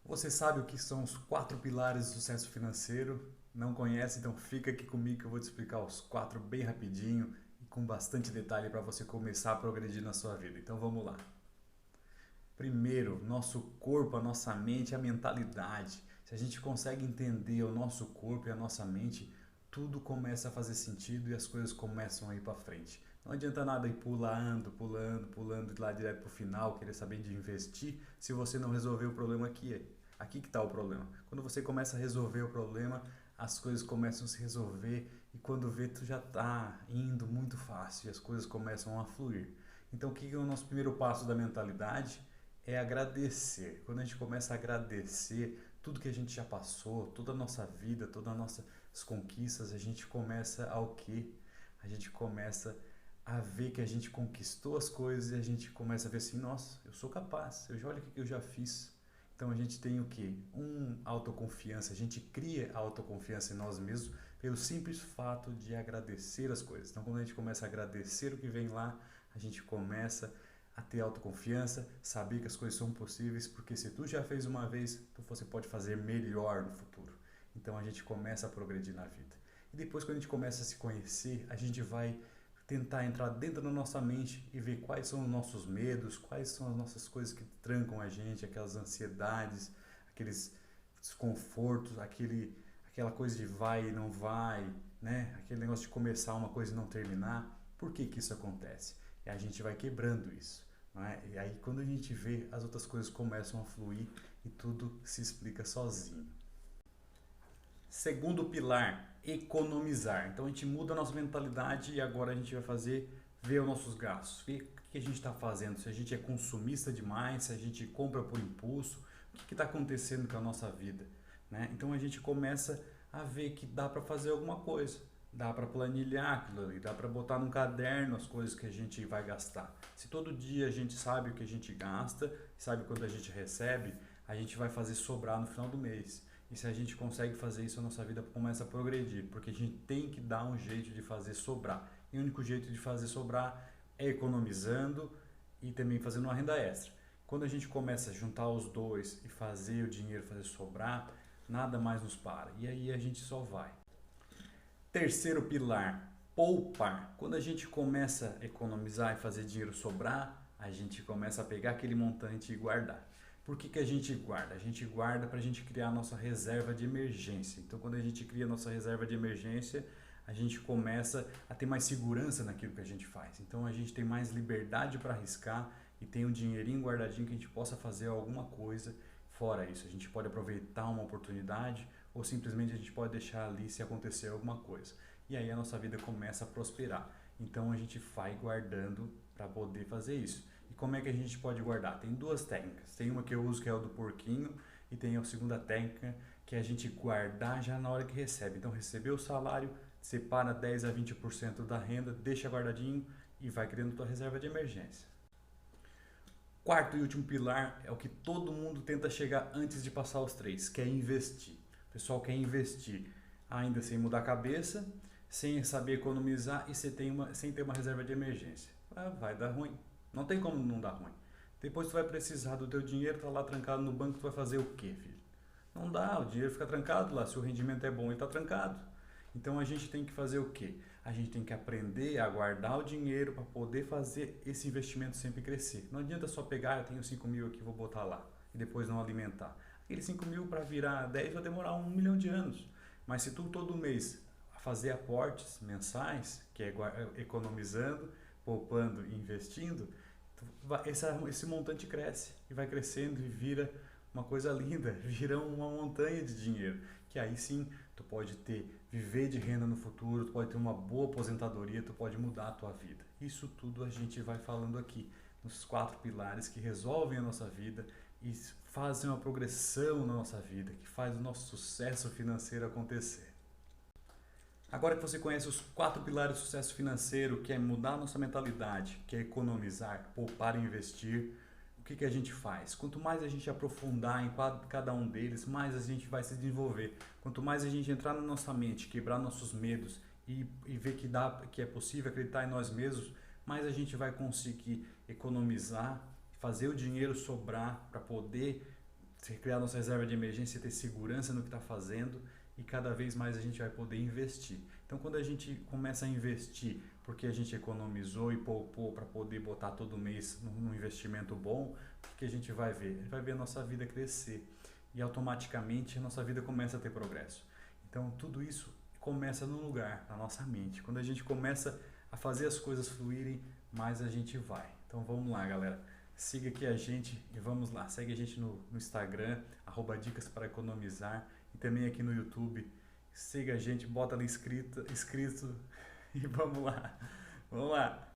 Você sabe o que são os 4 pilares do sucesso financeiro? Não conhece? Então fica aqui comigo que eu vou te explicar os 4 bem rapidinho e com bastante detalhe para você começar a progredir na sua vida. Então vamos lá. Primeiro, nosso corpo, a nossa mente, a mentalidade. Se a gente consegue entender o nosso corpo e a nossa mente, tudo começa a fazer sentido e as coisas começam a ir para frente. Não adianta nada ir pulando de lá direto para o final, querer saber de investir, se você não resolver o problema aqui. Aqui que está o problema. Quando você começa a resolver o problema, as coisas começam a se resolver e quando vê, tu já está indo muito fácil e as coisas começam a fluir. Então, o que é o nosso primeiro passo da mentalidade? É agradecer. Quando a gente começa a agradecer tudo que a gente já passou, toda a nossa vida, todas as nossas conquistas, a gente começa ao quê? A gente começa a ver que a gente conquistou as coisas e a gente começa a ver assim, nossa, eu sou capaz, eu já olha o que eu já fiz. Então a gente tem o quê? Autoconfiança, a gente cria autoconfiança em nós mesmos pelo simples fato de agradecer as coisas. Então quando a gente começa a agradecer o que vem lá, a gente começa a ter autoconfiança, saber que as coisas são possíveis, porque se tu já fez uma vez, você pode fazer melhor no futuro. Então a gente começa a progredir na vida. E depois quando a gente começa a se conhecer, a gente vai tentar entrar dentro da nossa mente e ver quais são os nossos medos, quais são as nossas coisas que trancam a gente, aquelas ansiedades, aqueles desconfortos, aquela coisa de vai e não vai, né? Aquele negócio de começar uma coisa e não terminar. Por que que isso acontece? E a gente vai quebrando isso. Não é? E aí quando a gente vê, as outras coisas começam a fluir e tudo se explica sozinho. Segundo pilar, economizar. Então a gente muda a nossa mentalidade e agora a gente vai ver os nossos gastos, ver o que a gente está fazendo, se a gente é consumista demais, se a gente compra por impulso, o que está acontecendo com a nossa vida. Né? Então a gente começa a ver que dá para fazer alguma coisa, dá para planilhar aquilo ali, dá para botar num caderno as coisas que a gente vai gastar. Se todo dia a gente sabe o que a gente gasta, sabe quando a gente recebe, a gente vai fazer sobrar no final do mês. E se a gente consegue fazer isso, a nossa vida começa a progredir, porque a gente tem que dar um jeito de fazer sobrar. E o único jeito de fazer sobrar é economizando e também fazendo uma renda extra. Quando a gente começa a juntar os dois e fazer o dinheiro fazer sobrar, nada mais nos para. E aí a gente só vai. Terceiro pilar, poupar. Quando a gente começa a economizar e fazer dinheiro sobrar, a gente começa a pegar aquele montante e guardar. Por que que a gente guarda? A gente guarda para a gente criar a nossa reserva de emergência. Então, quando a gente cria a nossa reserva de emergência, a gente começa a ter mais segurança naquilo que a gente faz. Então, a gente tem mais liberdade para arriscar e tem um dinheirinho guardadinho que a gente possa fazer alguma coisa fora isso. A gente pode aproveitar uma oportunidade ou simplesmente a gente pode deixar ali se acontecer alguma coisa. E aí a nossa vida começa a prosperar. Então, a gente vai guardando para poder fazer isso. E como é que a gente pode guardar? Tem duas técnicas. Tem uma que eu uso que é o do porquinho e tem a segunda técnica que é a gente guardar já na hora que recebe. Então recebeu o salário, separa 10 a 20% da renda, deixa guardadinho e vai criando tua reserva de emergência. Quarto e último pilar é o que todo mundo tenta chegar antes de passar os três, que é investir. O pessoal quer investir ainda sem mudar a cabeça, sem saber economizar e sem ter uma reserva de emergência. Vai dar ruim. Não tem como não dar ruim. Depois tu vai precisar do teu dinheiro, tá lá trancado no banco, tu vai fazer o quê, filho? Não dá, o dinheiro fica trancado lá. Se o rendimento é bom, ele está trancado. Então a gente tem que fazer o quê? A gente tem que aprender a guardar o dinheiro para poder fazer esse investimento sempre crescer. Não adianta só pegar, eu tenho 5 mil aqui, vou botar lá e depois não alimentar. Aqueles 5 mil para virar 10 vai demorar 1 milhão de anos. Mas se tu todo mês fazer aportes mensais, que é economizando, poupando e investindo, esse montante cresce e vai crescendo e vira uma coisa linda, vira uma montanha de dinheiro, que aí sim tu pode viver de renda no futuro, tu pode ter uma boa aposentadoria, tu pode mudar a tua vida. Isso tudo a gente vai falando aqui, nos 4 pilares que resolvem a nossa vida e fazem uma progressão na nossa vida, que faz o nosso sucesso financeiro acontecer. Agora que você conhece os 4 pilares do sucesso financeiro, que é mudar a nossa mentalidade, que é economizar, poupar e investir, o que a gente faz? Quanto mais a gente aprofundar em cada um deles, mais a gente vai se desenvolver. Quanto mais a gente entrar na nossa mente, quebrar nossos medos e ver que é possível acreditar em nós mesmos, mais a gente vai conseguir economizar, fazer o dinheiro sobrar para poder criar nossa reserva de emergência, ter segurança no que está fazendo e cada vez mais a gente vai poder investir. Então, quando a gente começa a investir porque a gente economizou e poupou para poder botar todo mês num investimento bom, o que a gente vai ver? A gente vai ver a nossa vida crescer e automaticamente a nossa vida começa a ter progresso. Então, tudo isso começa no lugar, na nossa mente. Quando a gente começa a fazer as coisas fluírem, mais a gente vai. Então, vamos lá, galera. Siga aqui a gente e vamos lá. Segue a gente no Instagram, @dicas para economizar, e também aqui no YouTube. Siga a gente, bota ali inscrito e vamos lá. Vamos lá.